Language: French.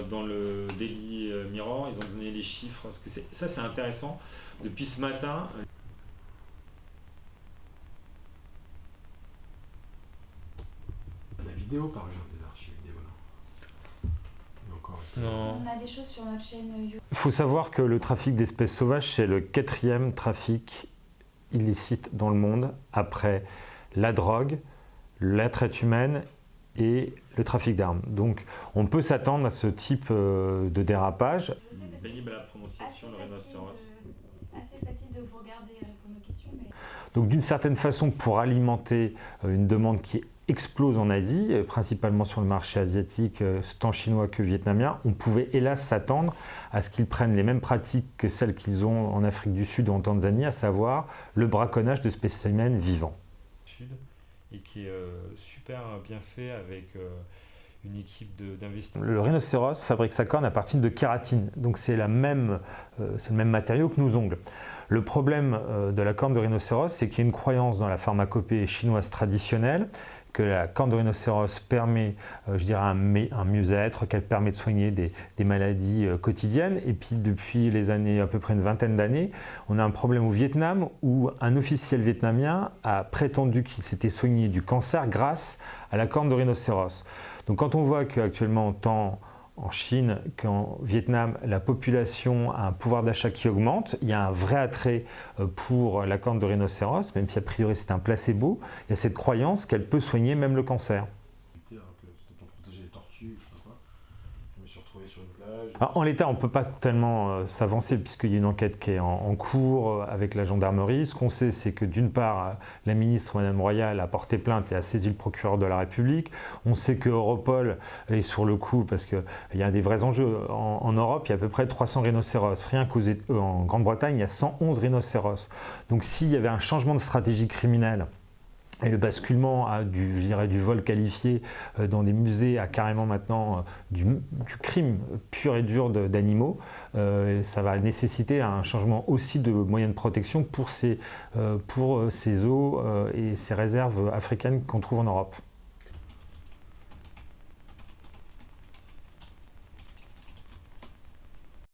dans le Daily Mirror, ils ont donné les chiffres, parce que ça c'est intéressant. Depuis ce matin, la vidéo par exemple, des archives vidéo là. Encore. non. On a des choses sur notre chaîne YouTube. Il faut savoir que le trafic d'espèces sauvages, c'est le 4e trafic illicite dans le monde, après la drogue, la traite humaine et le trafic d'armes. Donc on peut s'attendre à ce type de dérapage. Pénible à la prononciation, le rhinocéros. Assez facile de vous regarder et répondre aux questions. Mais... Donc d'une certaine façon, pour alimenter une demande qui explose en Asie, principalement sur le marché asiatique, tant chinois que vietnamien, on pouvait hélas s'attendre à ce qu'ils prennent les mêmes pratiques que celles qu'ils ont en Afrique du Sud ou en Tanzanie, à savoir le braconnage de spécimens vivants. Et qui est super bien fait avec une équipe d'investisseurs. Le rhinocéros fabrique sa corne à partir de kératine, donc c'est le même matériau que nos ongles. Le problème de la corne de rhinocéros, c'est qu'il y a une croyance dans la pharmacopée chinoise traditionnelle que la corne de rhinocéros permet, je dirais, un mieux-être, qu'elle permet de soigner des maladies quotidiennes. Et puis depuis les années, à peu près une vingtaine d'années, on a un problème au Vietnam où un officiel vietnamien a prétendu qu'il s'était soigné du cancer grâce à la corne de rhinocéros. Donc quand on voit qu'actuellement, tant en Chine qu'en Vietnam, la population a un pouvoir d'achat qui augmente, il y a un vrai attrait pour la corne de rhinocéros, même si a priori c'est un placebo, il y a cette croyance qu'elle peut soigner même le cancer. Alors, en l'état, on ne peut pas tellement s'avancer puisqu'il y a une enquête qui est en cours avec la gendarmerie. Ce qu'on sait, c'est que d'une part, la ministre Madame Royal a porté plainte et a saisi le procureur de la République. On sait que Europol est sur le coup parce qu'il y a des vrais enjeux. En Europe, il y a à peu près 300 rhinocéros. Rien qu'en Grande-Bretagne, il y a 111 rhinocéros. Donc s'il y avait un changement de stratégie criminelle, et le basculement à du vol qualifié dans des musées à carrément maintenant du crime pur et dur d'animaux, ça va nécessiter un changement aussi de moyens de protection pour ces eaux et ces réserves africaines qu'on trouve en Europe.